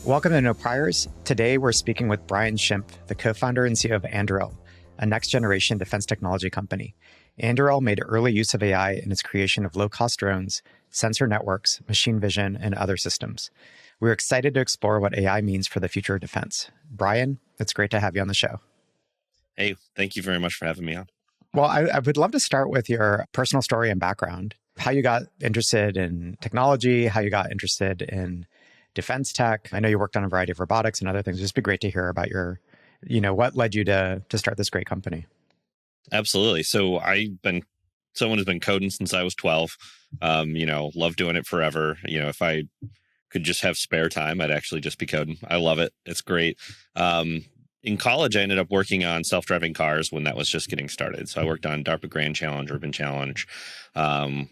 Welcome to No Priors. Today, we're speaking with Brian Schimpf, the co-founder and CEO of Anduril, a next-generation defense technology company. Anduril made early use of AI in its creation of low-cost drones, sensor networks, machine vision, and other systems. We're excited to explore what AI means for the future of defense. Brian, it's great to have you on the show. Hey, thank you very much for having me on. Well, I would love to start with your personal story and background, how you got interested in technology, how you got interested in defense tech. I know you worked on a variety of robotics and other things. It'd just be great to hear about what led you to start this great company. Absolutely. So I've been someone who's been coding since I was 12. Love doing it forever. If I could just have spare time, I'd actually just be coding. I love it. It's great. In college, I ended up working on self-driving cars when that was just getting started. So I worked on DARPA Grand Challenge, Urban Challenge.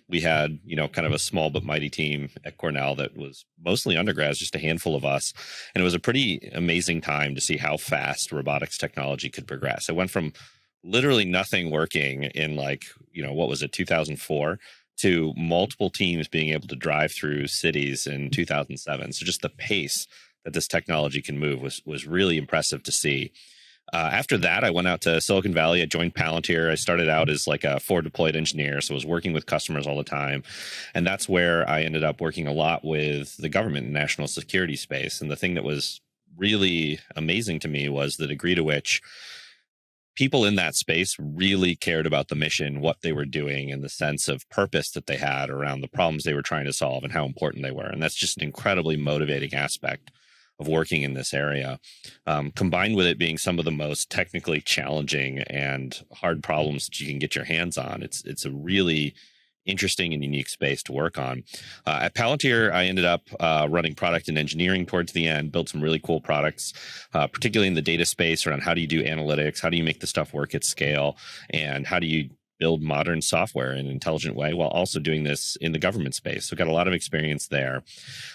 We had, kind of a small but mighty team at Cornell that was mostly undergrads, just a handful of us. And it was a pretty amazing time to see how fast robotics technology could progress. It went from literally nothing working in 2004 to multiple teams being able to drive through cities in 2007. So just the pace that this technology can move was really impressive to see. After that, I went out to Silicon Valley. I joined Palantir. I started out as like a forward deployed engineer, so I was working with customers all the time. And that's where I ended up working a lot with the government and national security space. And the thing that was really amazing to me was the degree to which people in that space really cared about the mission, what they were doing, and the sense of purpose that they had around the problems they were trying to solve and how important they were. And that's just an incredibly motivating aspect of working in this area, combined with it being some of the most technically challenging and hard problems that you can get your hands on. It's a really interesting and unique space to work on. At Palantir, I ended up running product and engineering towards the end, built some really cool products, particularly in the data space around how do you do analytics, how do you make the stuff work at scale, and how do you build modern software in an intelligent way while also doing this in the government space. So got a lot of experience there.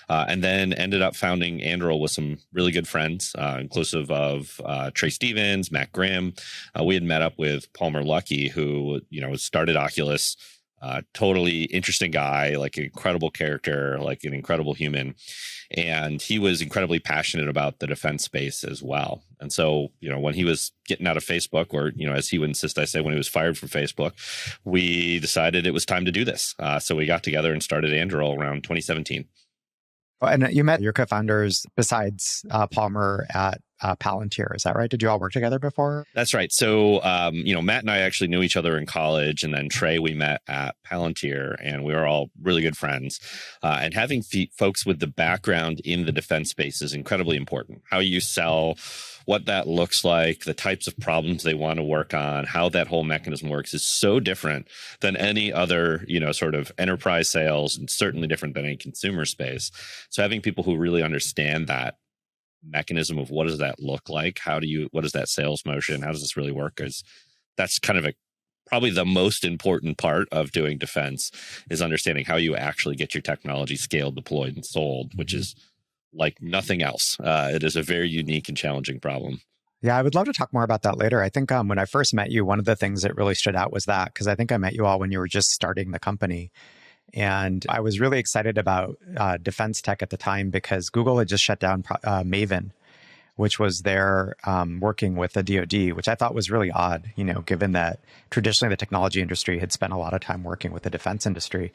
And then ended up founding Anduril with some really good friends, inclusive of Trey Stevens, Matt Grimm. We had met up with Palmer Luckey, who, started Oculus. Totally interesting guy, like an incredible character, like an incredible human. And he was incredibly passionate about the defense space as well. And so, when he was getting out of Facebook, or, as he would insist, I say, when he was fired from Facebook, we decided it was time to do this. So we got together and started Anduril around 2017. And you met your co-founders besides Palmer at Palantir, is that right? Did you all work together before? That's right. So, Matt and I actually knew each other in college, and then Trey, we met at Palantir, and we were all really good friends. And having folks with the background in the defense space is incredibly important. How you sell, what that looks like, the types of problems they want to work on, how that whole mechanism works is so different than any other, sort of enterprise sales, and certainly different than any consumer space. So having people who really understand that mechanism of what does that look like, what is that sales motion, how does this really work, that's kind of probably the most important part of doing defense, is understanding how you actually get your technology scaled, deployed, and sold, which is like nothing else. It is a very unique and challenging problem. Yeah, I would love to talk more about that later. I think when I first met you, one of the things that really stood out was that, because I think I met you all when you were just starting the company. And I was really excited about defense tech at the time because Google had just shut down Maven, which was their working with the DoD, which I thought was really odd, given that traditionally the technology industry had spent a lot of time working with the defense industry.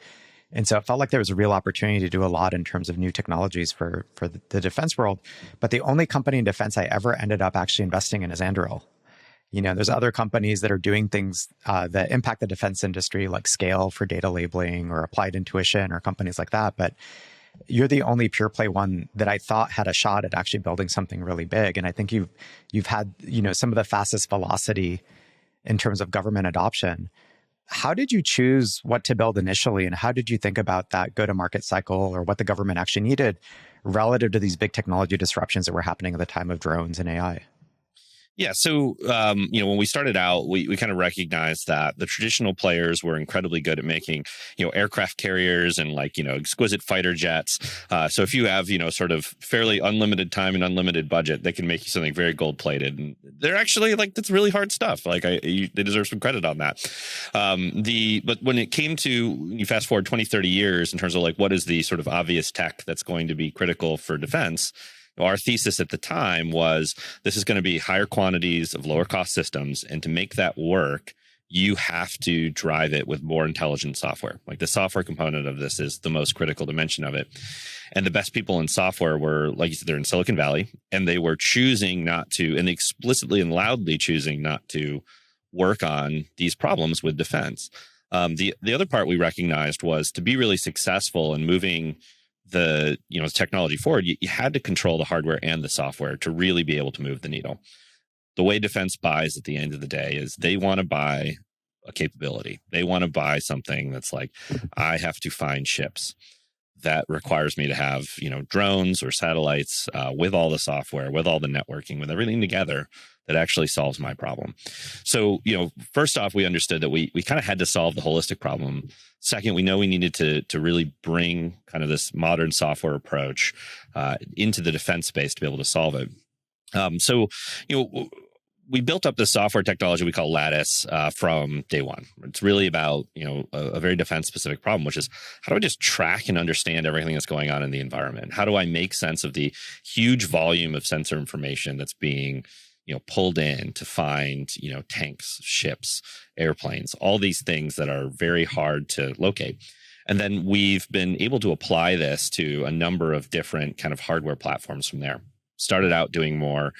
And so it felt like there was a real opportunity to do a lot in terms of new technologies for the defense world. But the only company in defense I ever ended up actually investing in is Anduril. There's other companies that are doing things that impact the defense industry, like Scale for data labeling or Applied Intuition or companies like that. But you're the only pure play one that I thought had a shot at actually building something really big. And I think you've had, some of the fastest velocity in terms of government adoption. How did you choose what to build initially? And how did you think about that go-to-market cycle, or what the government actually needed relative to these big technology disruptions that were happening at the time of drones and AI? Yeah. So, when we started out, we kind of recognized that the traditional players were incredibly good at making, aircraft carriers and exquisite fighter jets. So if you have, sort of fairly unlimited time and unlimited budget, they can make you something very gold plated. And they're actually that's really hard stuff. They deserve some credit on that. But when it came to, you fast forward 20, 30 years in terms of what is the sort of obvious tech that's going to be critical for defense, Our thesis at the time was this is going to be higher quantities of lower cost systems. And to make that work, you have to drive it with more intelligent software. Like the software component of this is the most critical dimension of it. And the best people in software were, like you said, they're in Silicon Valley, and they were choosing not to, and explicitly and loudly choosing not to work on these problems with defense. The other part we recognized was to be really successful in moving the technology forward, you had to control the hardware and the software to really be able to move the needle. The way defense buys at the end of the day is they want to buy a capability. They want to buy something that's like, I have to find ships. That requires me to have, drones or satellites with all the software, with all the networking, with everything together that actually solves my problem. So, first off, we understood that we kind of had to solve the holistic problem. Second, we know we needed to really bring kind of this modern software approach into the defense space to be able to solve it. We built up this software technology we call Lattice from day one. It's really about, a very defense specific problem, which is how do I just track and understand everything that's going on in the environment? How do I make sense of the huge volume of sensor information that's being, pulled in to find, tanks, ships, airplanes, all these things that are very hard to locate. And then we've been able to apply this to a number of different kind of hardware platforms from there. Started out doing more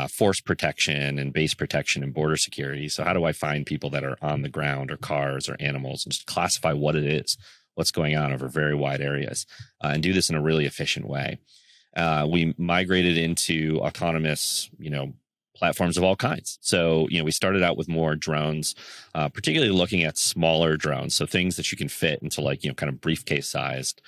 force protection and base protection and border security. So how do I find people that are on the ground or cars or animals and just classify what it is, what's going on over very wide areas, and do this in a really efficient way. We migrated into autonomous, platforms of all kinds. So, we started out with more drones, particularly looking at smaller drones. So things that you can fit into kind of briefcase sized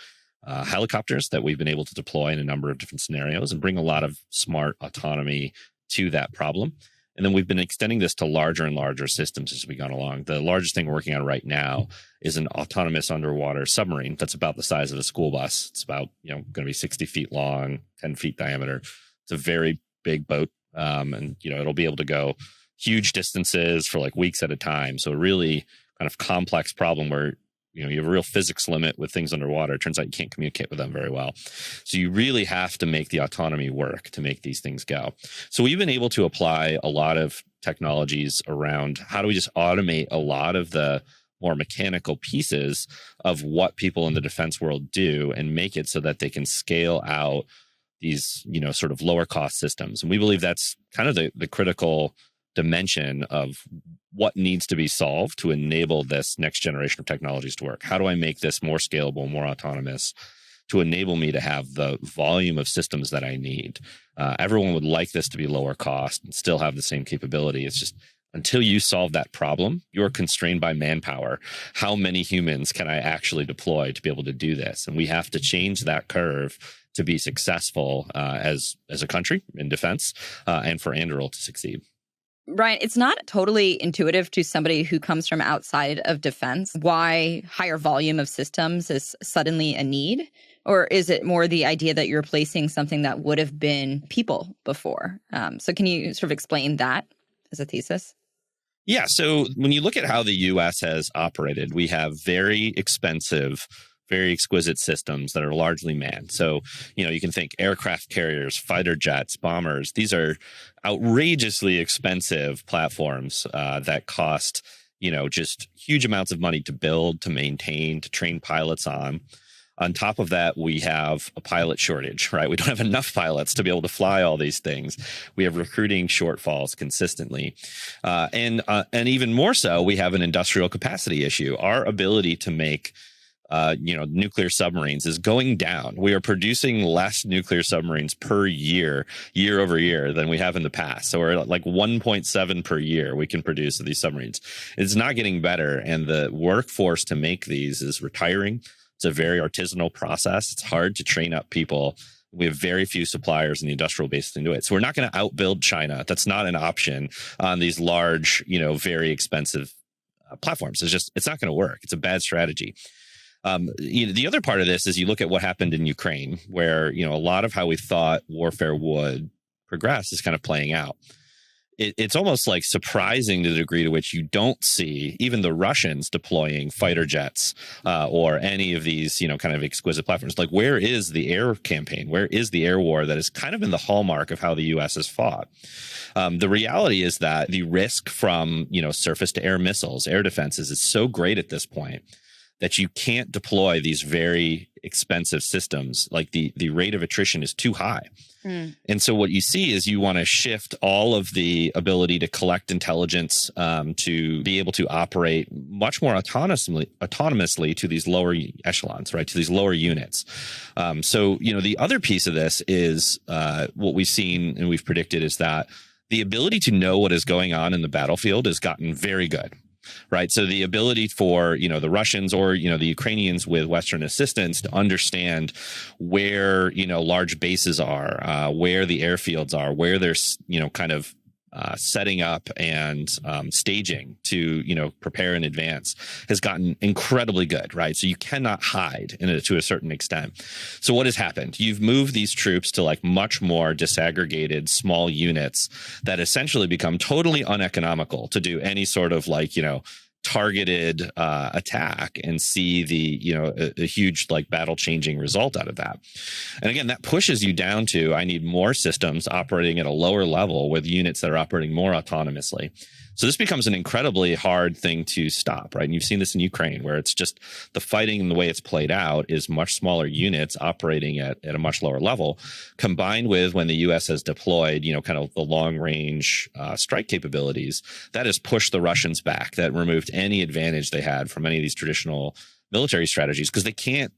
helicopters that we've been able to deploy in a number of different scenarios and bring a lot of smart autonomy to that problem. And then we've been extending this to larger and larger systems as we've gone along. The largest thing we're working on right now is an autonomous underwater submarine that's about the size of a school bus. It's about, going to be 60 feet long, 10 feet diameter. It's a very big boat. And, it'll be able to go huge distances for weeks at a time. So a really kind of complex problem where, you have a real physics limit with things underwater. It turns out you can't communicate with them very well. So you really have to make the autonomy work to make these things go. So we've been able to apply a lot of technologies around how do we just automate a lot of the more mechanical pieces of what people in the defense world do and make it so that they can scale out these, sort of lower cost systems. And we believe that's kind of the critical dimension of what needs to be solved to enable this next generation of technologies to work. How do I make this more scalable, more autonomous to enable me to have the volume of systems that I need? Everyone would like this to be lower cost and still have the same capability. It's just until you solve that problem, you're constrained by manpower. How many humans can I actually deploy to be able to do this? And we have to change that curve to be successful as a country in defense and for Anduril to succeed. Brian, it's not totally intuitive to somebody who comes from outside of defense why higher volume of systems is suddenly a need. Or is it more the idea that you're replacing something that would have been people before? So can you sort of explain that as a thesis? Yeah. So when you look at how the U.S. has operated, we have very expensive, very exquisite systems that are largely manned. So, you can think aircraft carriers, fighter jets, bombers. These are outrageously expensive platforms that cost, just huge amounts of money to build, to maintain, to train pilots on. On top of that, we have a pilot shortage, right? We don't have enough pilots to be able to fly all these things. We have recruiting shortfalls consistently. And even more so, we have an industrial capacity issue. Our ability to make nuclear submarines is going down. We are producing less nuclear submarines per year over year than we have in the past. So we're at 1.7 per year we can produce of these submarines. It's not getting better. And the workforce to make these is retiring. It's a very artisanal process. It's hard to train up people. We have very few suppliers in the industrial base to do it. So we're not going to outbuild China. That's not an option on these large, very expensive platforms. It's not going to work. It's a bad strategy. The other part of this is you look at what happened in Ukraine, where, a lot of how we thought warfare would progress is kind of playing out. it's almost like surprising to the degree to which you don't see even the Russians deploying fighter jets or any of these, kind of exquisite platforms. Like, where is the air campaign? Where is the air war that has kind of been the hallmark of how the U.S. has fought? The reality is that the risk from, surface to air missiles, air defenses is so great at this point that you can't deploy these very expensive systems. Like the rate of attrition is too high. And so what you see is you want to shift all of the ability to collect intelligence to be able to operate much more autonomously to these lower echelons, right? To these lower units. So, the other piece of this is what we've seen and we've predicted is that the ability to know what is going on in the battlefield has gotten very good. Right. So the ability for, the Russians or, the Ukrainians with Western assistance to understand where, large bases are, where the airfields are, where they're, kind of setting up and staging to, prepare in advance has gotten incredibly good. Right. So you cannot hide in it to a certain extent. So what has happened? You've moved these troops to like much more disaggregated small units that essentially become totally uneconomical to do any sort of like, targeted attack and see the a huge like battle changing result out of that. And again, that pushes you down to I need more systems operating at a lower level with units that are operating more autonomously. So this becomes an incredibly hard thing to stop, right? And you've seen this in Ukraine, where it's just the fighting and the way it's played out is much smaller units operating at a much lower level, combined with when the U.S. has deployed, kind of the long range strike capabilities, that has pushed the Russians back. That removed any advantage they had from any of these traditional military strategies because they can't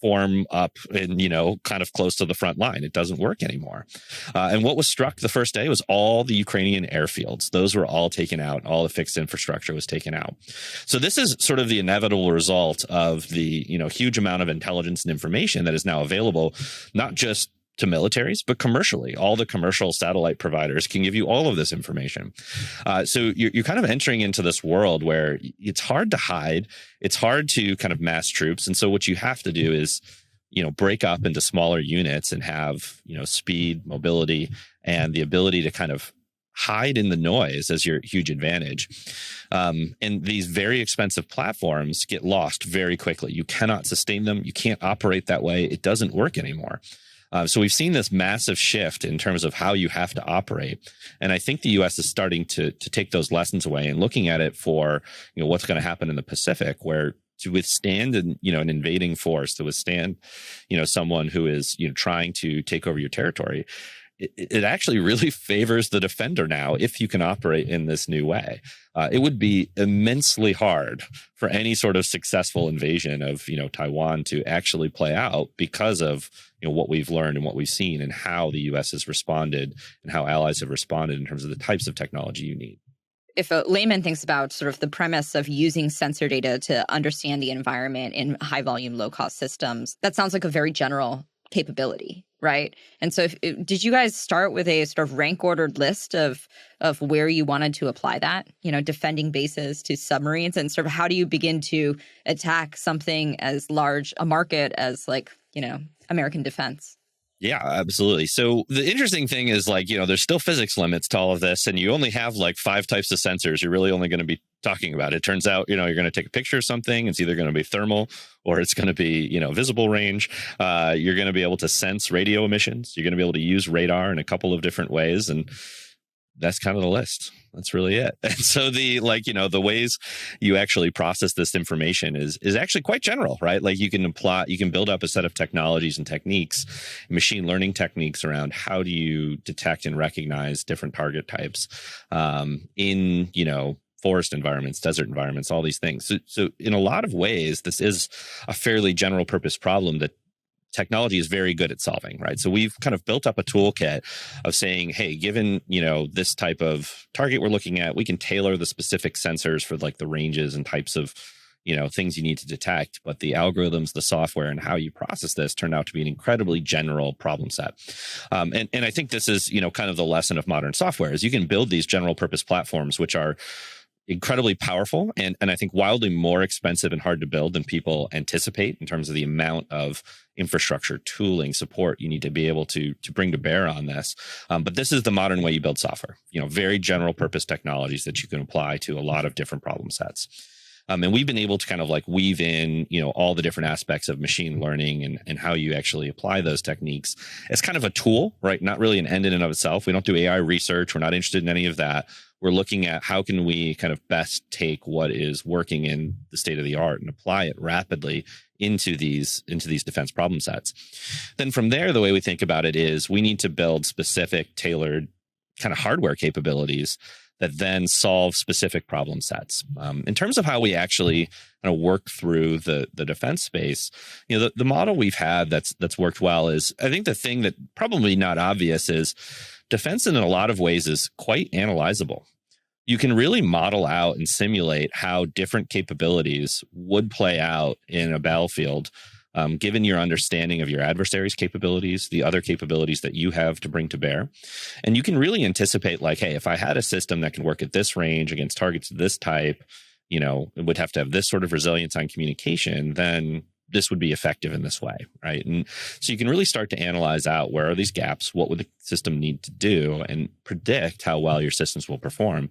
form up and, kind of close to the front line. It doesn't work anymore. And what was struck the first day was all the Ukrainian airfields. Those were all taken out. All the fixed infrastructure was taken out. So this is sort of the inevitable result of the, huge amount of intelligence and information that is now available, not just to militaries, but commercially. All the commercial satellite providers can give you all of this information. So you're kind of entering into this world where it's hard to hide. It's hard to kind of mass troops. And so what you have to do is, break up into smaller units and have, speed, mobility, and the ability to kind of hide in the noise as your huge advantage. And these very expensive platforms get lost very quickly. You cannot sustain them. You can't operate that way. It doesn't work anymore. So we've seen this massive shift in terms of how you have to operate. And I think the U.S. is starting to take those lessons away and looking at it for, what's going to happen in the Pacific, where to withstand an invading force, to withstand, someone who is, trying to take over your territory, it actually really favors the defender now if you can operate in this new way. It would be immensely hard for any sort of successful invasion of Taiwan to actually play out because of what we've learned and what we've seen and how the U.S. has responded and how allies have responded in terms of the types of technology you need. If a layman thinks about sort of the premise of using sensor data to understand the environment in high volume, low cost systems, that sounds like a very general capability, right? And so did you guys start with a sort of rank ordered list of where you wanted to apply that, defending bases to submarines, and sort of how do you begin to attack something as large a market as American defense? Yeah, absolutely. So the interesting thing is there's still physics limits to all of this, and you only have 5 types of sensors you're really only going to be talking about. It turns out, you're going to take a picture of something. It's either going to be thermal or it's going to be, visible range. You're going to be able to sense radio emissions. You're going to be able to use radar in a couple of different ways. And that's kind of the list. That's really it. And so the ways you actually process this information is actually quite general, right? You can build up a set of technologies and techniques, machine learning techniques around how do you detect and recognize different target types in, forest environments, desert environments, all these things. So in a lot of ways, this is a fairly general purpose problem that technology is very good at solving, right? So we've kind of built up a toolkit of saying, hey, given, this type of target we're looking at, we can tailor the specific sensors for the ranges and types of, things you need to detect. But the algorithms, the software, and how you process this turned out to be an incredibly general problem set. And I think this is, kind of the lesson of modern software is you can build these general purpose platforms, which are incredibly powerful and I think wildly more expensive and hard to build than people anticipate in terms of the amount of infrastructure, tooling, support you need to be able to bring to bear on this. But this is the modern way you build software, very general purpose technologies that you can apply to a lot of different problem sets. And we've been able to kind of like weave in, all the different aspects of machine learning and how you actually apply those techniques as kind of a tool, right? Not really an end in and of itself. We don't do AI research. We're not interested in any of that. We're looking at how can we kind of best take what is working in the state of the art and apply it rapidly into these defense problem sets. Then from there, the way we think about it is we need to build specific tailored kind of hardware capabilities that then solve specific problem sets. In terms of how we actually kind of work through the defense space, the model we've had that's worked well is, I think the thing that probably not obvious is defense in a lot of ways is quite analyzable. You can really model out and simulate how different capabilities would play out in a battlefield, given your understanding of your adversary's capabilities, the other capabilities that you have to bring to bear. And you can really anticipate like, hey, if I had a system that can work at this range against targets of this type, it would have to have this sort of resilience on communication, then this would be effective in this way, right? And so you can really start to analyze out where are these gaps, what would the system need to do, and predict how well your systems will perform.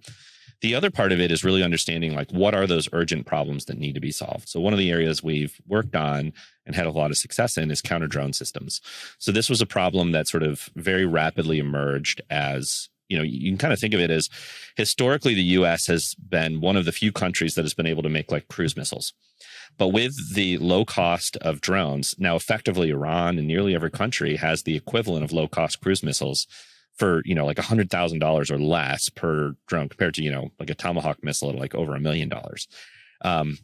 The other part of it is really understanding like what are those urgent problems that need to be solved. So one of the areas we've worked on and had a lot of success in is counter drone systems. So this was a problem that sort of very rapidly emerged as, you can kind of think of it as historically the US has been one of the few countries that has been able to make like cruise missiles. But with the low cost of drones, now effectively Iran and nearly every country has the equivalent of low cost cruise missiles for, like $100,000 or less per drone compared to, like a Tomahawk missile at like over $1 million.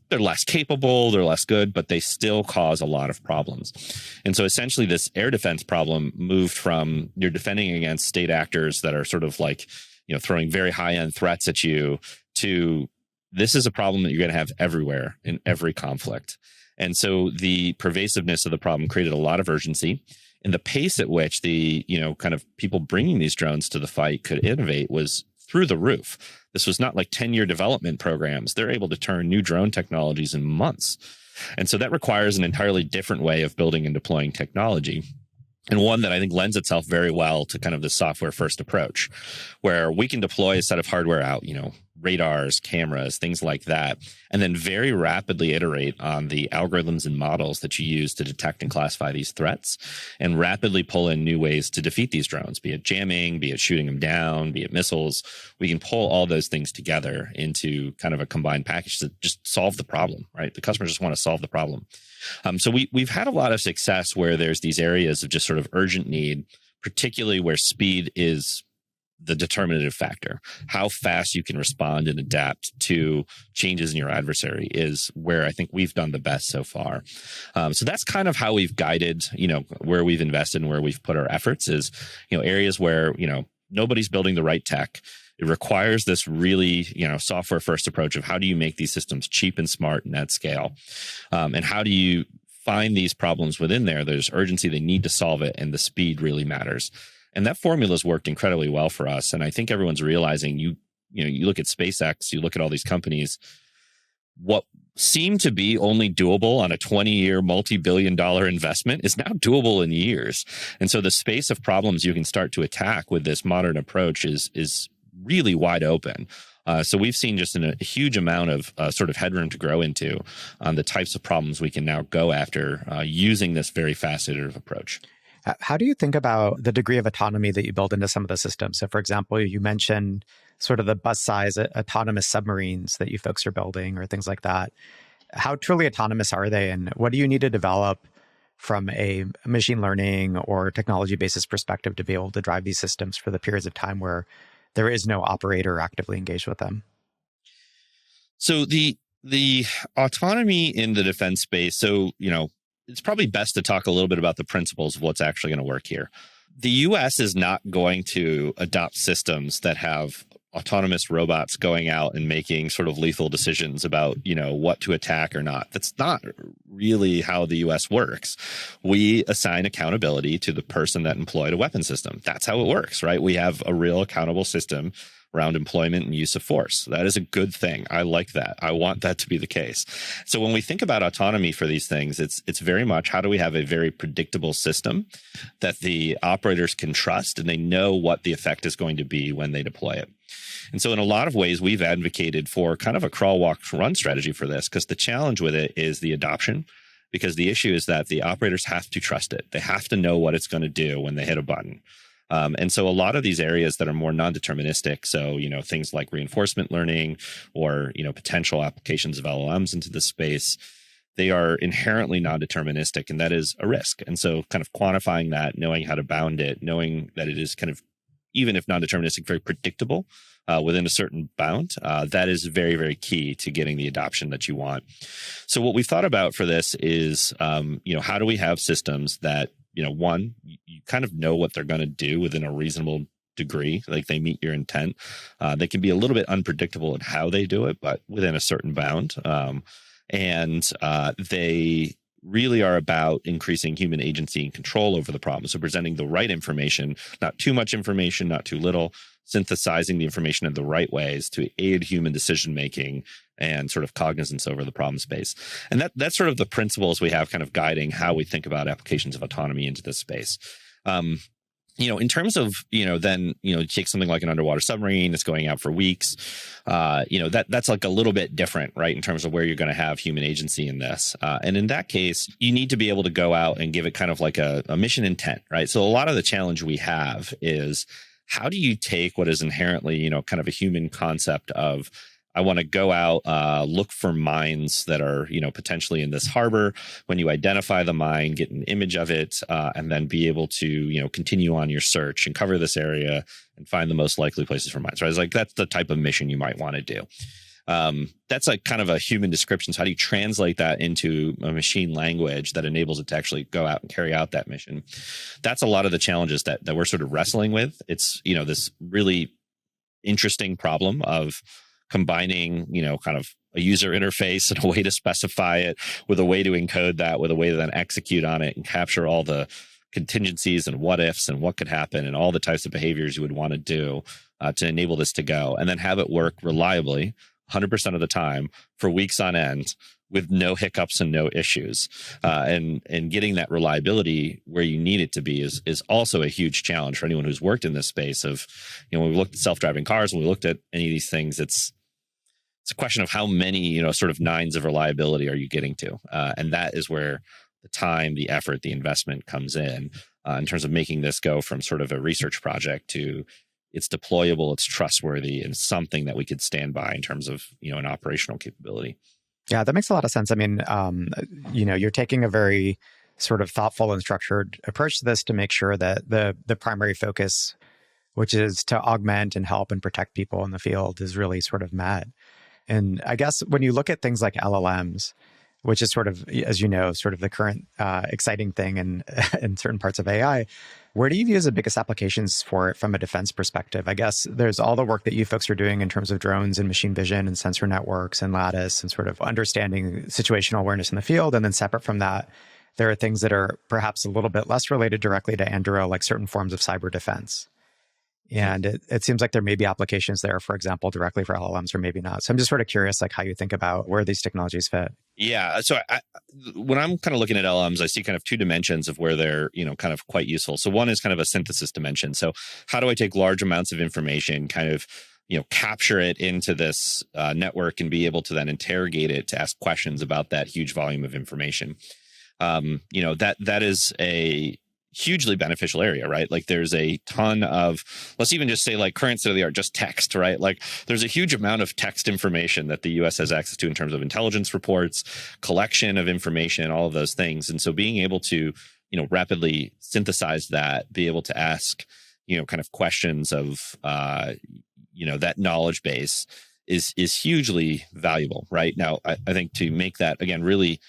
They're less capable, they're less good, but they still cause a lot of problems. And so essentially this air defense problem moved from you're defending against state actors that are sort of like, throwing very high end threats at you to this is a problem that you're going to have everywhere in every conflict. And so the pervasiveness of the problem created a lot of urgency. And the pace at which the, kind of people bringing these drones to the fight could innovate was through the roof. This was not like 10-year development programs. They're able to turn new drone technologies in months. And so that requires an entirely different way of building and deploying technology. And one that I think lends itself very well to kind of the software first approach, where we can deploy a set of hardware out, radars, cameras, things like that, and then very rapidly iterate on the algorithms and models that you use to detect and classify these threats, and rapidly pull in new ways to defeat these drones, be it jamming, be it shooting them down, be it missiles. We can pull all those things together into kind of a combined package to just solve the problem, right? The customers just want to solve the problem. So we've had a lot of success where there's these areas of just sort of urgent need, particularly where speed is the determinative factor. How fast you can respond and adapt to changes in your adversary is where I think we've done the best so far. So that's kind of how we've guided, where we've invested and where we've put our efforts is, areas where, nobody's building the right tech. It requires this really, software first approach of how do you make these systems cheap and smart and at scale? And how do you find these problems within there? There's urgency. They need to solve it. And the speed really matters. And that formula's worked incredibly well for us. And I think everyone's realizing you look at SpaceX, you look at all these companies, what seemed to be only doable on a 20-year, multi-billion-dollar investment is now doable in years. And so the space of problems you can start to attack with this modern approach is really wide open. So we've seen just a huge amount of sort of headroom to grow into on the types of problems we can now go after using this very fast iterative approach. How do you think about the degree of autonomy that you build into some of the systems? So, for example, you mentioned sort of the bus-size autonomous submarines that you folks are building or things like that. How truly autonomous are they, and what do you need to develop from a machine learning or technology basis perspective to be able to drive these systems for the periods of time where there is no operator actively engaged with them? So the autonomy in the defense space, so, it's probably best to talk a little bit about the principles of what's actually going to work here. The US is not going to adopt systems that have autonomous robots going out and making sort of lethal decisions about, what to attack or not. That's not really how the US works. We assign accountability to the person that employed a weapon system. That's how it works, right? We have a real accountable system around employment and use of force. That is a good thing. I like that. I want that to be the case. So when we think about autonomy for these things, it's very much how do we have a very predictable system that the operators can trust and they know what the effect is going to be when they deploy it. And so in a lot of ways, we've advocated for kind of a crawl, walk, run strategy for this, because the challenge with it is the adoption, because the issue is that the operators have to trust it. They have to know what it's going to do when they hit a button. And so a lot of these areas that are more non-deterministic, so, things like reinforcement learning or, potential applications of LLMs into this space, they are inherently non-deterministic, and that is a risk. And so kind of quantifying that, knowing how to bound it, knowing that it is kind of, even if non-deterministic, very predictable within a certain bound, that is very, very key to getting the adoption that you want. So what we've thought about for this is, how do we have systems that, one, you kind of know what they're going to do within a reasonable degree, like they meet your intent. They can be a little bit unpredictable in how they do it, but within a certain bound. And they really are about increasing human agency and control over the problem. So presenting the right information, not too much information, not too little, synthesizing the information in the right ways to aid human decision-making and sort of cognizance over the problem space. And that's sort of the principles we have kind of guiding how we think about applications of autonomy into this space. In terms of, then, take something like an underwater submarine, it's going out for weeks. That's like a little bit different, right? In terms of where you're going to have human agency in this. And in that case, you need to be able to go out and give it kind of like a mission intent, right? So a lot of the challenge we have is how do you take what is inherently, kind of a human concept of, I want to go out, look for mines that are, potentially in this harbor. When you identify the mine, get an image of it, and then be able to, continue on your search and cover this area and find the most likely places for mines. Right? It's like that's the type of mission you might want to do. That's like kind of a human description. So how do you translate that into a machine language that enables it to actually go out and carry out that mission? That's a lot of the challenges that we're sort of wrestling with. It's, this really interesting problem of combining, kind of a user interface and a way to specify it with a way to encode that, with a way to then execute on it and capture all the contingencies and what ifs and what could happen and all the types of behaviors you would want to do to enable this to go, and then have it work reliably 100% of the time for weeks on end with no hiccups and no issues. And getting that reliability where you need it to be is also a huge challenge for anyone who's worked in this space of, when we looked at self-driving cars, when we looked at any of these things, it's a question of how many, sort of nines of reliability are you getting to? And that is where the time, the effort, the investment comes in terms of making this go from sort of a research project to it's deployable, it's trustworthy, and something that we could stand by in terms of, an operational capability. Yeah, that makes a lot of sense. I mean, you're taking a very sort of thoughtful and structured approach to this to make sure that the primary focus, which is to augment and help and protect people in the field, is really sort of met. And I guess when you look at things like LLMs, which is sort of, as you know, sort of the current exciting thing in certain parts of AI, where do you view as the biggest applications for it from a defense perspective? I guess there's all the work that you folks are doing in terms of drones and machine vision and sensor networks and lattice and sort of understanding situational awareness in the field. And then separate from that, there are things that are perhaps a little bit less related directly to Anduril, like certain forms of cyber defense. And it seems like there may be applications there, for example, directly for LLMs or maybe not. So I'm just sort of curious, like how you think about where these technologies fit. Yeah. So when I'm kind of looking at LLMs, I see kind of two dimensions of where they're, kind of quite useful. So one is kind of a synthesis dimension. So how do I take large amounts of information, kind of, capture it into this network and be able to then interrogate it to ask questions about that huge volume of information? That is a hugely beneficial area, right? Like there's a ton of, let's even just say like current state of the art, just text, right? Like there's a huge amount of text information that the US has access to in terms of intelligence reports, collection of information, all of those things. And so being able to, rapidly synthesize that, be able to ask, kind of questions of, that knowledge base is hugely valuable, right? Now, I think to make that, again, really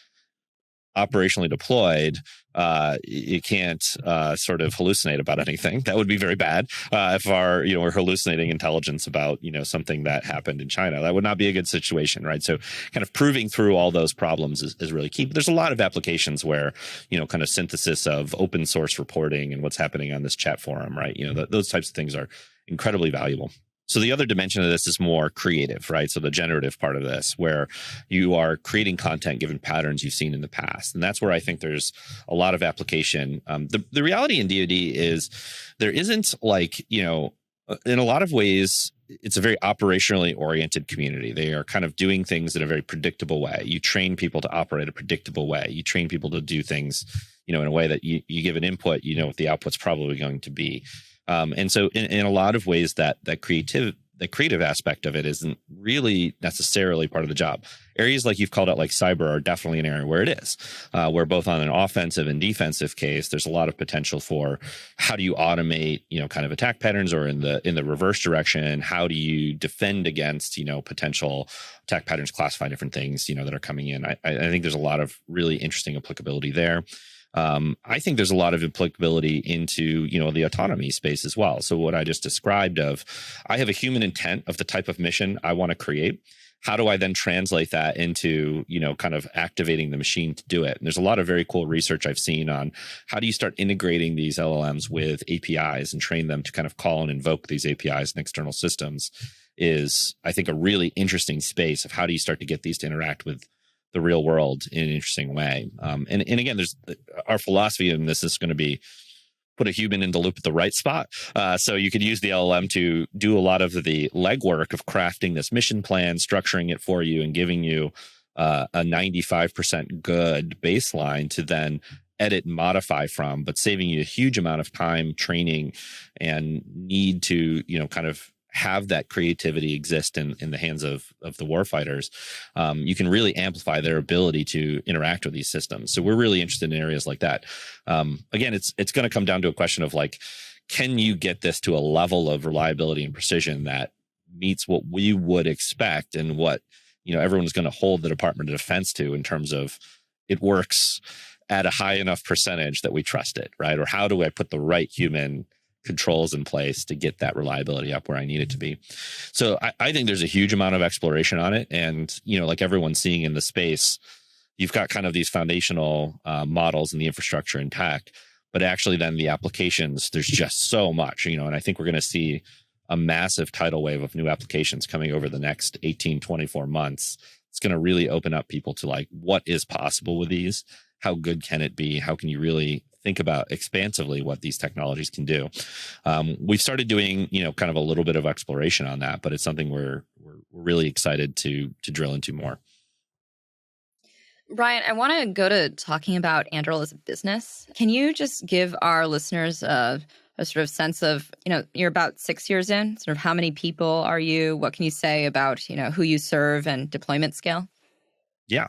operationally deployed, it can't sort of hallucinate about anything. That would be very bad if we're hallucinating intelligence about something that happened in China. That would not be a good situation, right? So kind of proving through all those problems is really key. But there's a lot of applications where kind of synthesis of open source reporting and what's happening on this chat forum, right? Those types of things are incredibly valuable. So the other dimension of this is more creative, right? So the generative part of this, where you are creating content given patterns you've seen in the past. And that's where I think there's a lot of application. The reality in DoD is there isn't like, in a lot of ways, it's a very operationally oriented community. They are kind of doing things in a very predictable way. You train people to operate a predictable way. You train people to do things, in a way that you give an input, what the output's probably going to be. And so in a lot of ways that creative aspect of it isn't really necessarily part of the job. Areas like you've called out, like cyber, are definitely an area where it is, where both on an offensive and defensive case, there's a lot of potential for how do you automate, kind of attack patterns, or in the reverse direction, how do you defend against, potential attack patterns, classify different things, that are coming in. I think there's a lot of really interesting applicability there. I think there's a lot of applicability into, the autonomy space as well. So what I just described I have a human intent of the type of mission I want to create. How do I then translate that into, kind of activating the machine to do it? And there's a lot of very cool research I've seen on how do you start integrating these LLMs with APIs and train them to kind of call and invoke these APIs and external systems is, I think, a really interesting space of how do you start to get these to interact with the real world in an interesting way. And again, there's our philosophy in this is going to be put a human in the loop at the right spot. So you could use the LLM to do a lot of the legwork of crafting this mission plan, structuring it for you, and giving you a 95% good baseline to then edit and modify from, but saving you a huge amount of time, training, and need to, kind of have that creativity exist in the hands of the warfighters. You can really amplify their ability to interact with these systems. So we're really interested in areas like that. Again, it's going to come down to a question of like, can you get this to a level of reliability and precision that meets what we would expect and what, everyone's going to hold the Department of Defense to in terms of it works at a high enough percentage that we trust it, right? Or how do I put the right human controls in place to get that reliability up where I need it to be? So I think there's a huge amount of exploration on it. And, like everyone's seeing in the space, you've got kind of these foundational models and the infrastructure intact, but actually then the applications, there's just so much, and I think we're going to see a massive tidal wave of new applications coming over the next 18, 24 months. It's going to really open up people to like, what is possible with these? How good can it be? How can you really think about expansively what these technologies can do? We've started doing, kind of a little bit of exploration on that, but it's something we're really excited to drill into more. Brian, I want to go to talking about Anduril as a business. Can you just give our listeners a sort of sense of, you're about 6 years in, sort of how many people are you? What can you say about, who you serve and deployment scale? Yeah.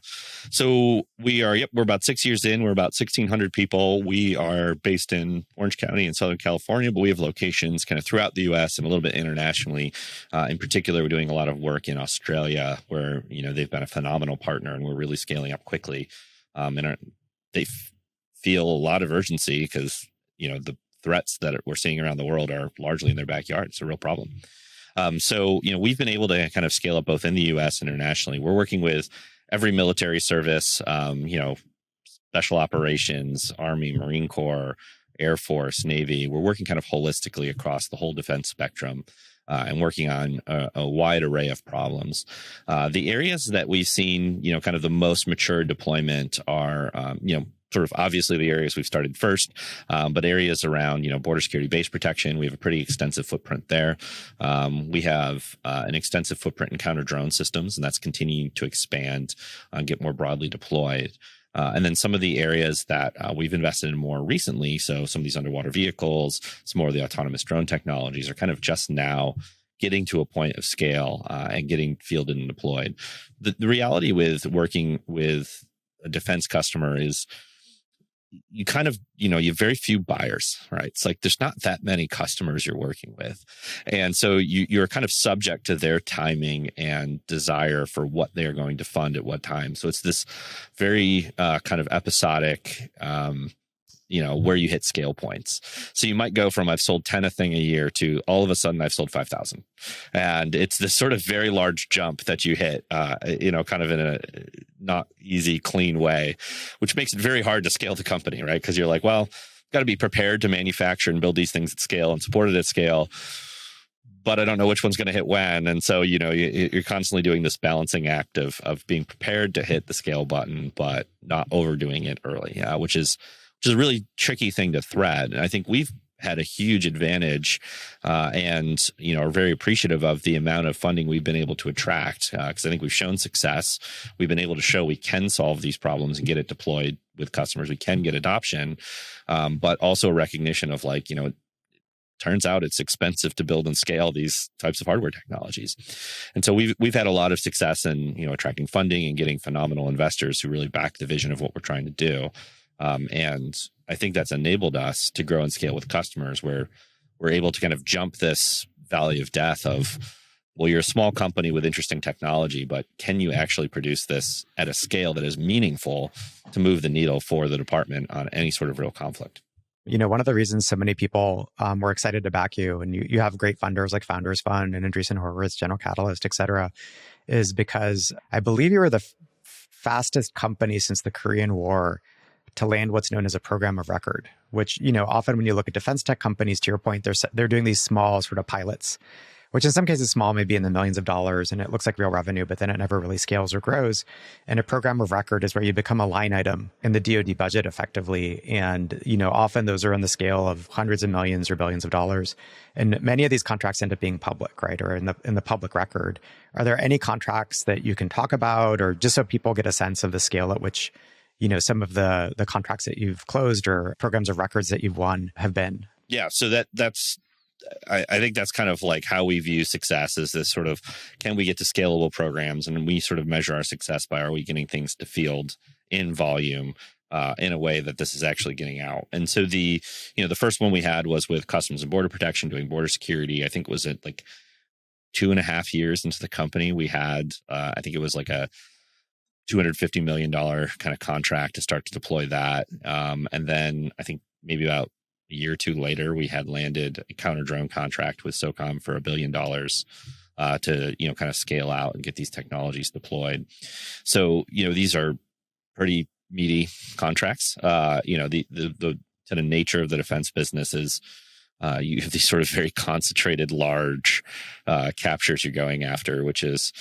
So we're about 6 years in. We're about 1,600 people. We are based in Orange County in Southern California, but we have locations kind of throughout the U.S. and a little bit internationally. In particular, we're doing a lot of work in Australia where, they've been a phenomenal partner and we're really scaling up quickly. They feel a lot of urgency because, the threats that we're seeing around the world are largely in their backyard. It's a real problem. So, we've been able to kind of scale up both in the U.S. and internationally. We're working with every military service, special operations, Army, Marine Corps, Air Force, Navy. We're working kind of holistically across the whole defense spectrum and working on a wide array of problems. The areas that we've seen, kind of the most mature deployment are, sort of obviously the areas we've started first, but areas around, border security, base protection. We have a pretty extensive footprint there. We have an extensive footprint in counter drone systems, and that's continuing to expand and get more broadly deployed. And then some of the areas that we've invested in more recently, so some of these underwater vehicles, some more of the autonomous drone technologies are kind of just now getting to a point of scale and getting fielded and deployed. The reality with working with a defense customer is you kind of, you have very few buyers, right? It's like there's not that many customers you're working with. And so you're kind of subject to their timing and desire for what they're going to fund at what time. So it's this very kind of episodic, where you hit scale points. So you might go from I've sold 10 a thing a year to all of a sudden I've sold 5,000. And it's this sort of very large jump that you hit, kind of in a not easy, clean way, which makes it very hard to scale the company, right? Because you're like, well, got to be prepared to manufacture and build these things at scale and support it at scale. but I don't know which one's going to hit when. And so, you're constantly doing this balancing act of being prepared to hit the scale button, but not overdoing it early, which is a really tricky thing to thread. And I think we've had a huge advantage and are very appreciative of the amount of funding we've been able to attract, because I think we've shown success. We've been able to show we can solve these problems and get it deployed with customers. We can get adoption, but also a recognition of it turns out it's expensive to build and scale these types of hardware technologies. And so we've had a lot of success in attracting funding and getting phenomenal investors who really back the vision of what we're trying to do. And I think that's enabled us to grow and scale with customers where we're able to kind of jump this valley of death of, well, you're a small company with interesting technology, but can you actually produce this at a scale that is meaningful to move the needle for the department on any sort of real conflict? One of the reasons so many people were excited to back you, and you have great funders like Founders Fund and Andreessen Horowitz, General Catalyst, et cetera, is because I believe you were the fastest company since the Korean War to land what's known as a program of record, which, often when you look at defense tech companies, to your point, they're doing these small sort of pilots, which in some cases small, maybe in the millions of dollars, and it looks like real revenue, but then it never really scales or grows. And a program of record is where you become a line item in the DoD budget effectively. And, often those are on the scale of hundreds of millions or billions of dollars. And many of these contracts end up being public, right? Or in the public record. Are there any contracts that you can talk about, or just so people get a sense of the scale at which some of the contracts that you've closed or programs of records that you've won have been? Yeah. So I think that's kind of like how we view success, is this sort of, can we get to scalable programs? And we sort of measure our success by, are we getting things to field in volume in a way that this is actually getting out? And so the first one we had was with Customs and Border Protection, doing border security. I think it was at 2.5 years into the company. We had, I think it was like a $250 million kind of contract to start to deploy that. And then I think maybe about a year or two later, we had landed a counter drone contract with SOCOM for $1 billion to kind of scale out and get these technologies deployed. So these are pretty meaty contracts. The kind of nature of the defense business is you have these sort of very concentrated, large captures you're going after, which is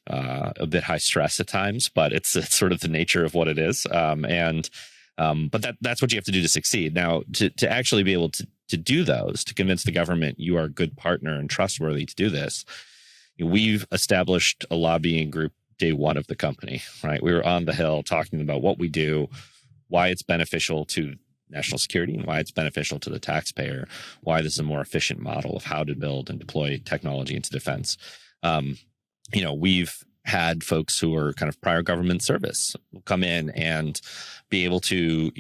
a bit high stress at times, but it's sort of the nature of what it is. But that's what you have to do to succeed. Now, to actually be able to do those, to convince the government you are a good partner and trustworthy to do this, we've established a lobbying group day one of the company, right? We were on the Hill talking about what we do, why it's beneficial to national security and why it's beneficial to the taxpayer, why this is a more efficient model of how to build and deploy technology into defense. We've had folks who are kind of prior government service come in and be able to,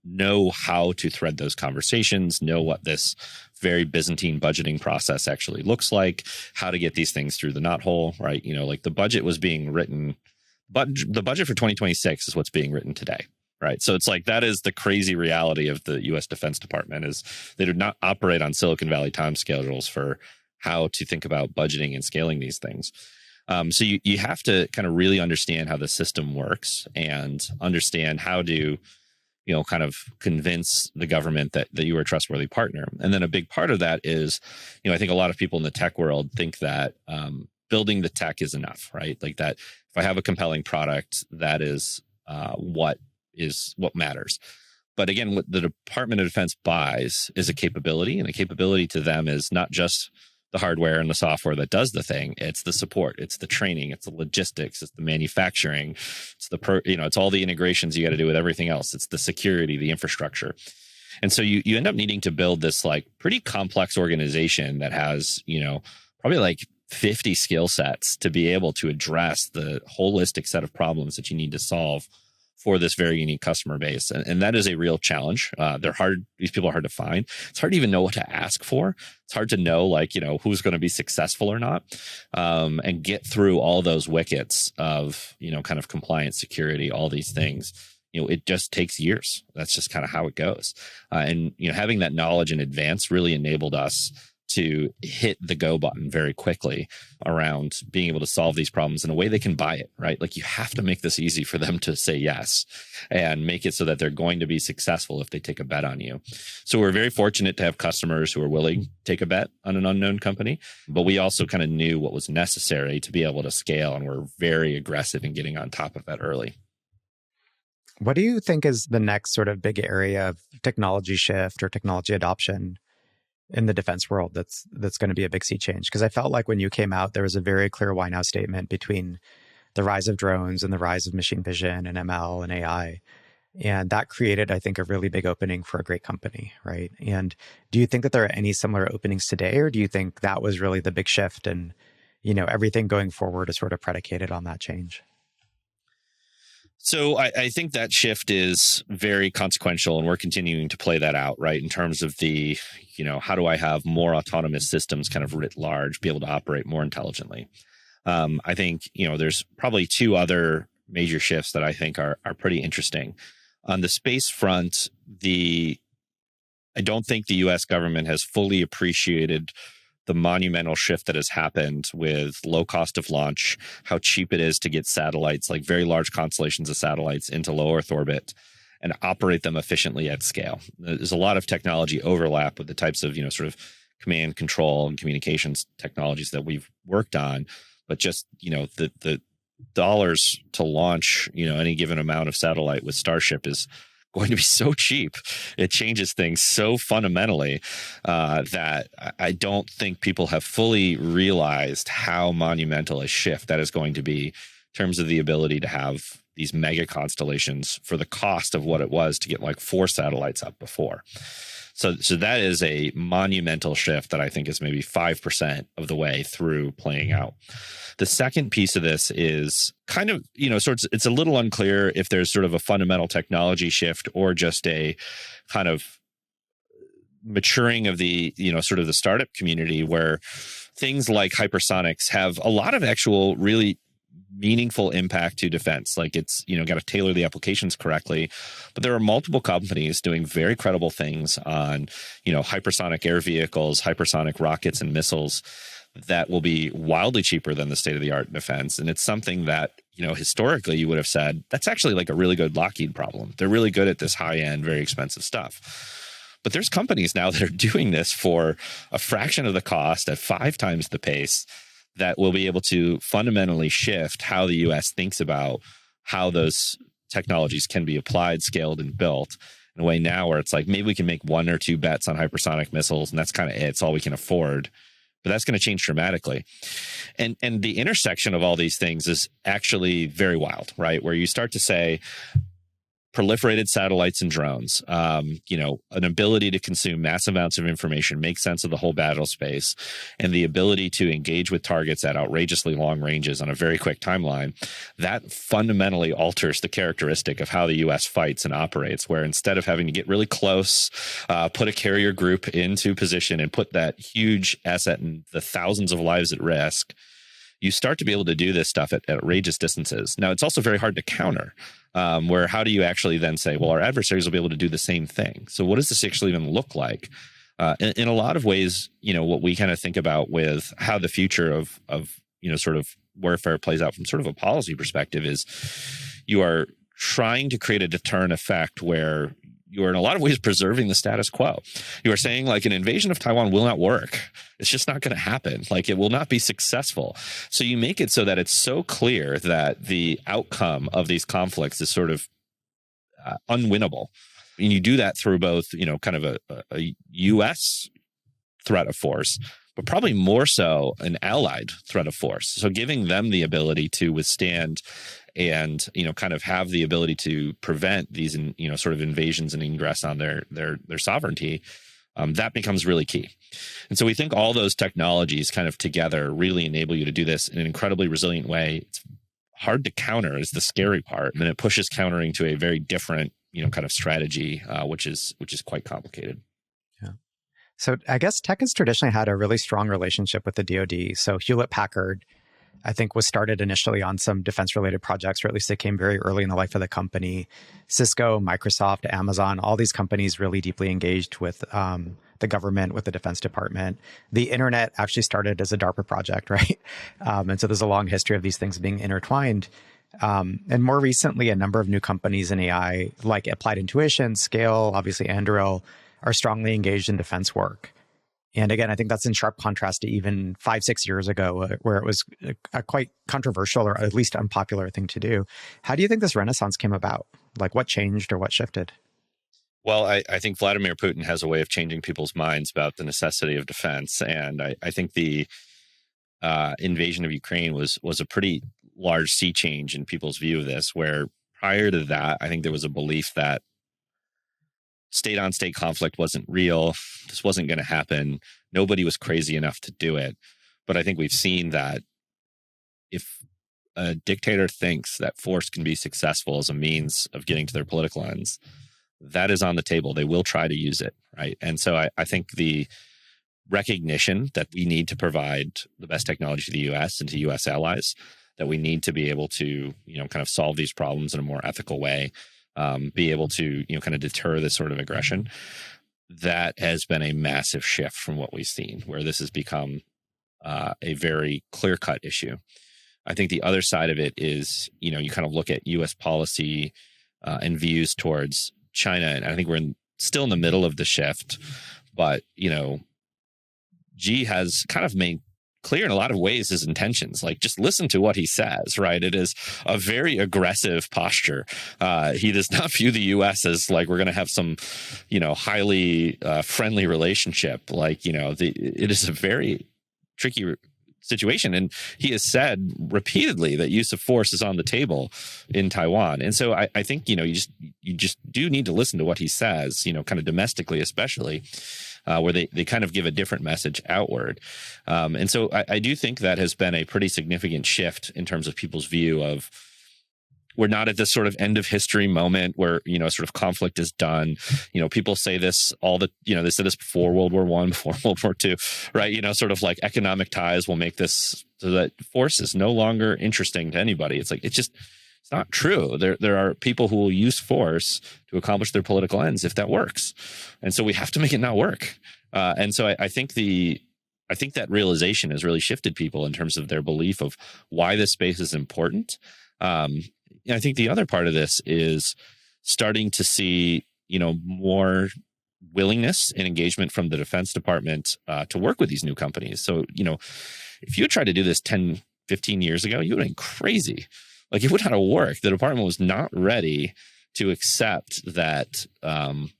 know how to thread those conversations, know what this very Byzantine budgeting process actually looks like, how to get these things through the knothole, right? The budget was being written, but the budget for 2026 is what's being written today. Right. So it's that is the crazy reality of the U.S. Defense Department, is they do not operate on Silicon Valley time schedules for how to think about budgeting and scaling these things. So you have to kind of really understand how the system works and understand how to, kind of convince the government that you are a trustworthy partner. And then a big part of that is, I think a lot of people in the tech world think that building the tech is enough, right? That if I have a compelling product, that is what matters. But again, what the Department of Defense buys is a capability, and a capability to them is not just the hardware and the software that does the thing. It's the support, it's the training, it's the logistics, it's the manufacturing, it's it's all the integrations you got to do with everything else. It's the security, the infrastructure. And so you end up needing to build this pretty complex organization that has, probably 50 skill sets to be able to address the holistic set of problems that you need to solve for this very unique customer base. And that is a real challenge. They're hard. These people are hard to find. It's hard to even know what to ask for. It's hard to know, who's going to be successful or not, and get through all those wickets of, kind of compliance, security, all these things. It just takes years. That's just kind of how it goes. And, having that knowledge in advance really enabled us to hit the go button very quickly around being able to solve these problems in a way they can buy it, right? Like you have to make this easy for them to say yes and make it so that they're going to be successful if they take a bet on you. So we're very fortunate to have customers who are willing to take a bet on an unknown company, but we also kind of knew what was necessary to be able to scale, and we're very aggressive in getting on top of that early. What do you think is the next sort of big area of technology shift or technology adoption in the defense world that's going to be a big sea change? Because I felt like when you came out, there was a very clear why now statement between the rise of drones and the rise of machine vision and ML and AI. And that created, I think, a really big opening for a great company, right? And do you think that there are any similar openings today, or do you think that was really the big shift and, everything going forward is sort of predicated on that change? So I think that shift is very consequential, and we're continuing to play that out, right? In terms of the, how do I have more autonomous systems kind of writ large, be able to operate more intelligently? I think, there's probably two other major shifts that I think are pretty interesting. On the space front, I don't think the US government has fully appreciated the monumental shift that has happened with low cost of launch, how cheap it is to get satellites, like very large constellations of satellites, into low Earth orbit and operate them efficiently at scale. There's a lot of technology overlap with the types of, sort of command, control, and communications technologies that we've worked on. But just, the dollars to launch, any given amount of satellite with Starship is going to be so cheap. It changes things so fundamentally that I don't think people have fully realized how monumental a shift that is going to be in terms of the ability to have these mega constellations for the cost of what it was to get like 4 satellites up before. So that is a monumental shift that I think is maybe 5% of the way through playing out. The second piece of this is kind of, it's a little unclear if there's sort of a fundamental technology shift or just a kind of maturing of the, sort of the startup community, where things like hypersonics have a lot of actual really meaningful impact to defense. Like it's, got to tailor the applications correctly. But there are multiple companies doing very credible things on, hypersonic air vehicles, hypersonic rockets and missiles that will be wildly cheaper than the state-of-the-art in defense. And it's something that, historically you would have said, that's actually like a really good Lockheed problem. They're really good at this high-end, very expensive stuff. But there's companies now that are doing this for a fraction of the cost at 5 times the pace that will be able to fundamentally shift how the U.S. thinks about how those technologies can be applied, scaled, and built in a way now where it's like, maybe we can make 1 or 2 bets on hypersonic missiles, and that's kind of it. It's all we can afford. But that's going to change dramatically. And the intersection of all these things is actually very wild, right? Where you start to say, proliferated satellites and drones, an ability to consume massive amounts of information, make sense of the whole battle space, and the ability to engage with targets at outrageously long ranges on a very quick timeline, that fundamentally alters the characteristic of how the U.S. fights and operates, where instead of having to get really close, put a carrier group into position and put that huge asset and the thousands of lives at risk, you start to be able to do this stuff at outrageous distances. Now, it's also very hard to counter, where how do you actually then say, well, our adversaries will be able to do the same thing. So what does this actually even look like? In a lot of ways, what we kind of think about with how the future of sort of warfare plays out from sort of a policy perspective is you are trying to create a deterrent effect where you are in a lot of ways preserving the status quo. You are saying like an invasion of Taiwan will not work. It's just not going to happen. Like it will not be successful. So you make it so that it's so clear that the outcome of these conflicts is sort of unwinnable. And you do that through both, kind of a U.S. threat of force, but probably more so an allied threat of force. So giving them the ability to withstand and, kind of have the ability to prevent these, sort of invasions and ingress on their sovereignty, that becomes really key. And so we think all those technologies kind of together really enable you to do this in an incredibly resilient way. It's hard to counter is the scary part. And then it pushes countering to a very different, kind of strategy, which is quite complicated. Yeah. So I guess tech has traditionally had a really strong relationship with the DoD. So Hewlett-Packard, I think, was started initially on some defense-related projects, or at least they came very early in the life of the company. Cisco, Microsoft, Amazon, all these companies really deeply engaged with the the government with the Defense Department. The internet actually started as a DARPA project, right? And so there's a long history of these things being intertwined. And more recently, a number of new companies in AI, like Applied Intuition, Scale, obviously Anduril, are strongly engaged in defense work. And again, I think that's in sharp contrast to even 5-6 years ago, where it was a quite controversial or at least unpopular thing to do. How do you think this renaissance came about? Like what changed or what shifted? Well, I think Vladimir Putin has a way of changing people's minds about the necessity of defense. And I think the invasion of Ukraine was a pretty large sea change in people's view of this, where prior to that, I think there was a belief that state-on-state conflict wasn't real. This wasn't going to happen. Nobody was crazy enough to do it. But I think we've seen that if a dictator thinks that force can be successful as a means of getting to their political ends, that is on the table. They will try to use it, right? And so I think the recognition that we need to provide the best technology to the U.S. and to U.S. allies, that we need to be able to, kind of solve these problems in a more ethical way, be able to, kind of deter this sort of aggression. That has been a massive shift from what we've seen, where this has become a very clear-cut issue. I think the other side of it is, you kind of look at U.S. policy and views towards China, and I think we're still in the middle of the shift, but, Xi has kind of made clear in a lot of ways his intentions. Like, just listen to what he says, right? It is a very aggressive posture. He does not view the U.S. as like we're going to have some, highly friendly relationship. Like, it is a very tricky situation. And he has said repeatedly that use of force is on the table in Taiwan. And so I think, you just do need to listen to what he says, kind of domestically, especially. Where they kind of give a different message outward. And so I do think that has been a pretty significant shift in terms of people's view of, we're not at this sort of end of history moment where, sort of conflict is done. People say this they said this before World War I, before World War II, right? Sort of like economic ties will make this so that force is no longer interesting to anybody. It's like, it's not true. There are people who will use force to accomplish their political ends if that works. And so we have to make it not work. And so I think that realization has really shifted people in terms of their belief of why this space is important. I think the other part of this is starting to see, more willingness and engagement from the Defense Department to work with these new companies. So, if you tried to do this 10, 15 years ago, you would have been crazy. Like, it would not have worked. The department was not ready to accept that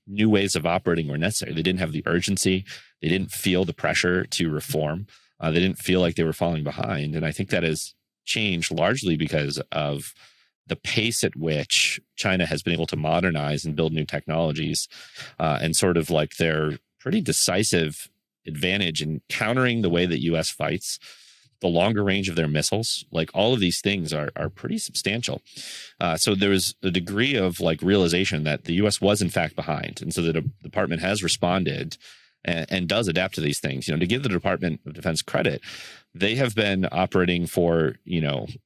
new ways of operating were necessary. They didn't have the urgency. They didn't feel the pressure to reform. They didn't feel like they were falling behind. And I think that has changed largely because of the pace at which China has been able to modernize and build new technologies, and sort of like their pretty decisive advantage in countering the way that U.S. fights, the longer range of their missiles, like all of these things are pretty substantial. So there was a degree of like realization that the U.S. was in fact behind. And so the department has responded and does adapt to these things. To give the Department of Defense credit, they have been operating for,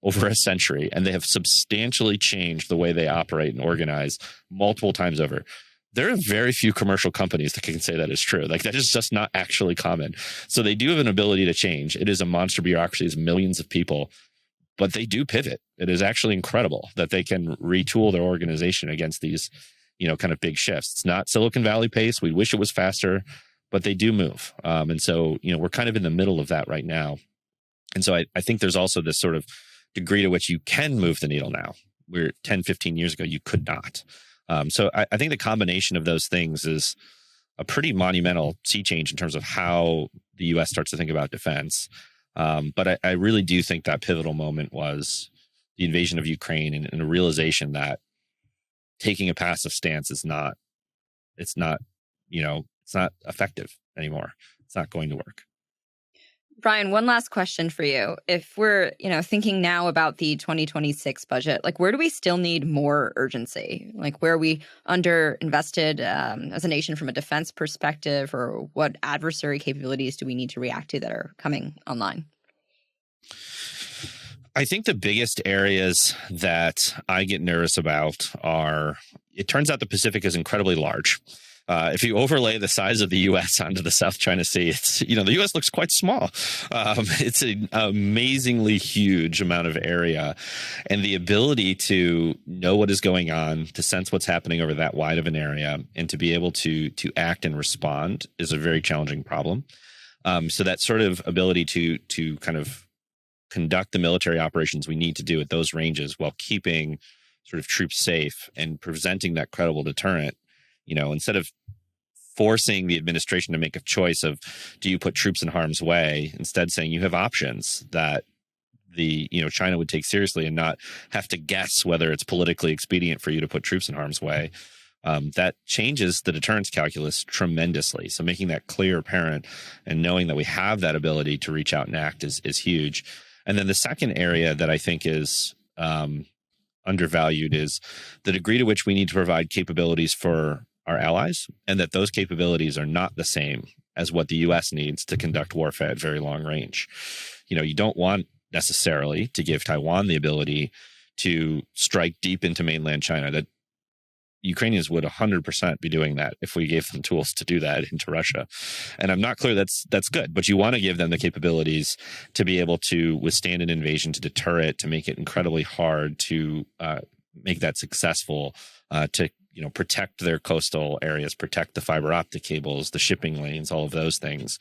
over a century, and they have substantially changed the way they operate and organize multiple times over. There are very few commercial companies that can say that is true. Like, that is just not actually common. So they do have an ability to change. It is a monster bureaucracy, it's millions of people, but they do pivot. It is actually incredible that they can retool their organization against these, kind of big shifts. It's not Silicon Valley pace. We wish it was faster, but they do move. And so, we're kind of in the middle of that right now. And so I think there's also this sort of degree to which you can move the needle now, where 10, 15 years ago, you could not. So I think the combination of those things is a pretty monumental sea change in terms of how the U.S. starts to think about defense. But I really do think that pivotal moment was the invasion of Ukraine and a realization that taking a passive stance is not effective anymore. It's not going to work. Brian, one last question for you. If we're, thinking now about the 2026 budget, like, where do we still need more urgency? Like, where are we underinvested as a nation from a defense perspective, or what adversary capabilities do we need to react to that are coming online? I think the biggest areas that I get nervous about are, it turns out the Pacific is incredibly large. If you overlay the size of the U.S. onto the South China Sea, it's, the U.S. looks quite small. It's an amazingly huge amount of area, and the ability to know what is going on, to sense what's happening over that wide of an area, and to be able to act and respond is a very challenging problem. So that sort of ability to kind of conduct the military operations we need to do at those ranges while keeping sort of troops safe and presenting that credible deterrent. Instead of forcing the administration to make a choice of, do you put troops in harm's way, instead saying you have options that China would take seriously and not have to guess whether it's politically expedient for you to put troops in harm's way. That changes the deterrence calculus tremendously. So making that clear, apparent, and knowing that we have that ability to reach out and act is huge. And then the second area that I think is undervalued is the degree to which we need to provide capabilities for our allies, and that those capabilities are not the same as what the U.S. needs to conduct warfare at very long range. You don't want necessarily to give Taiwan the ability to strike deep into mainland China. That Ukrainians would 100% be doing that if we gave them tools to do that into Russia. And I'm not clear that's good, but you want to give them the capabilities to be able to withstand an invasion, to deter it, to make it incredibly hard to make that successful, to protect their coastal areas, protect the fiber optic cables, the shipping lanes, all of those things.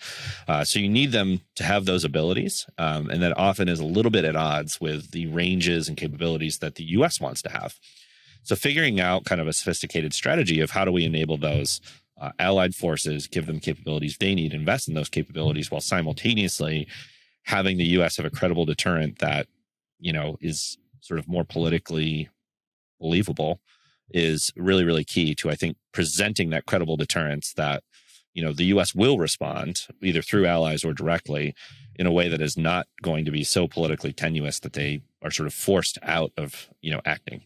So you need them to have those abilities. And that often is a little bit at odds with the ranges and capabilities that the U.S. wants to have. So figuring out kind of a sophisticated strategy of how do we enable those allied forces, give them capabilities they need, invest in those capabilities, while simultaneously having the U.S. have a credible deterrent that, is sort of more politically believable, is really, really key to, I think, presenting that credible deterrence that, the U.S. will respond either through allies or directly in a way that is not going to be so politically tenuous that they are sort of forced out of, acting.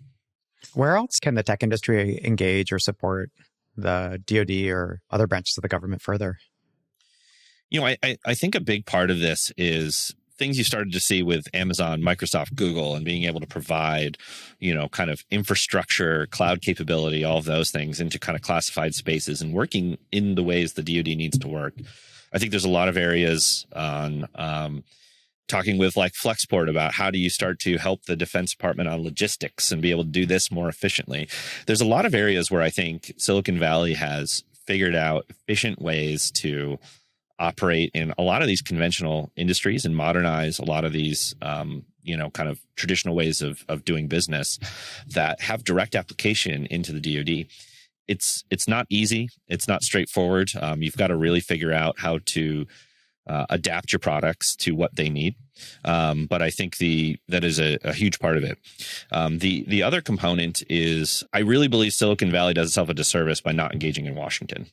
Where else can the tech industry engage or support the DoD or other branches of the government further? I think a big part of this is things you started to see with Amazon, Microsoft, Google, and being able to provide, kind of infrastructure, cloud capability, all of those things into kind of classified spaces and working in the ways the DoD needs to work. I think there's a lot of areas on talking with like Flexport about how do you start to help the Defense Department on logistics and be able to do this more efficiently. There's a lot of areas where I think Silicon Valley has figured out efficient ways to operate in a lot of these conventional industries and modernize a lot of these, kind of traditional ways of doing business that have direct application into the DoD. It's not easy. It's not straightforward. You've got to really figure out how to adapt your products to what they need. But I think that is a huge part of it. The other component is I really believe Silicon Valley does itself a disservice by not engaging in Washington.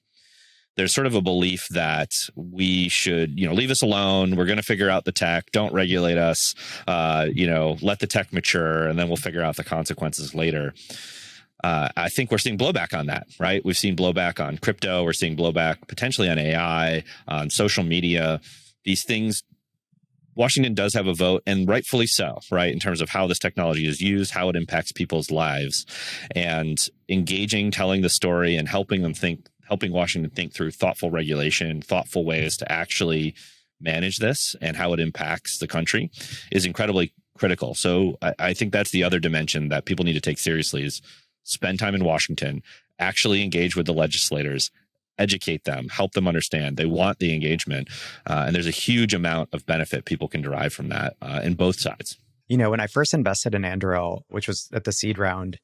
There's sort of a belief that we should, leave us alone. We're going to figure out the tech. Don't regulate us. Let the tech mature, and then we'll figure out the consequences later. I think we're seeing blowback on that, right? We've seen blowback on crypto. We're seeing blowback potentially on AI, on social media. These things, Washington does have a vote, and rightfully so, right? In terms of how this technology is used, how it impacts people's lives, and engaging, telling the story, and helping Washington think through thoughtful regulation, thoughtful ways to actually manage this and how it impacts the country is incredibly critical. So I think that's the other dimension that people need to take seriously is spend time in Washington, actually engage with the legislators, educate them, help them understand. They want the engagement. And there's a huge amount of benefit people can derive from that in both sides. When I first invested in Anduril, which was at the seed round,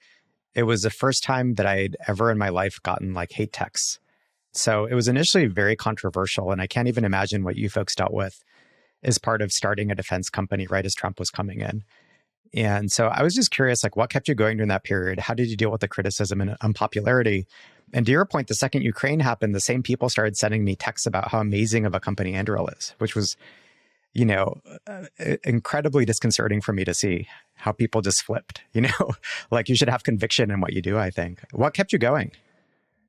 it was the first time that I'd ever in my life gotten like hate texts. So it was initially very controversial. And I can't even imagine what you folks dealt with as part of starting a defense company right as Trump was coming in. And so I was just curious, like, what kept you going during that period? How did you deal with the criticism and unpopularity? And to your point, the second Ukraine happened, the same people started sending me texts about how amazing of a company Anduril is, which was, incredibly disconcerting for me to see how people just flipped, like you should have conviction in what you do, I think. What kept you going?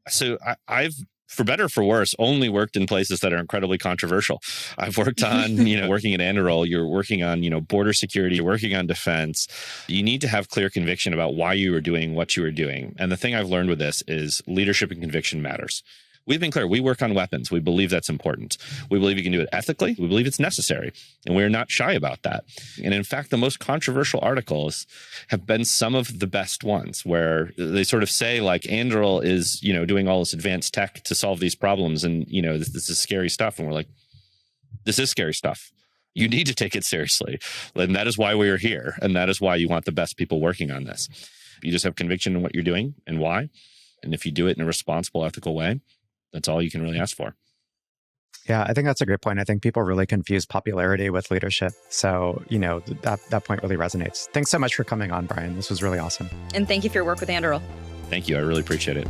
So I've for better or for worse, only worked in places that are incredibly controversial. I've worked on, working at Anduril, you're working on, border security, you're working on defense. You need to have clear conviction about why you were doing what you were doing. And the thing I've learned with this is leadership and conviction matters. We've been clear. We work on weapons. We believe that's important. We believe you can do it ethically. We believe it's necessary. And we're not shy about that. And in fact, the most controversial articles have been some of the best ones, where they sort of say, like, Anduril is, doing all this advanced tech to solve these problems. And, this is scary stuff. And we're like, this is scary stuff. You need to take it seriously. And that is why we are here. And that is why you want the best people working on this. You just have conviction in what you're doing and why. And if you do it in a responsible, ethical way, that's all you can really ask for. Yeah, I think that's a great point. I think people really confuse popularity with leadership. So, that point really resonates. Thanks so much for coming on, Brian. This was really awesome. And thank you for your work with Anduril. Thank you. I really appreciate it.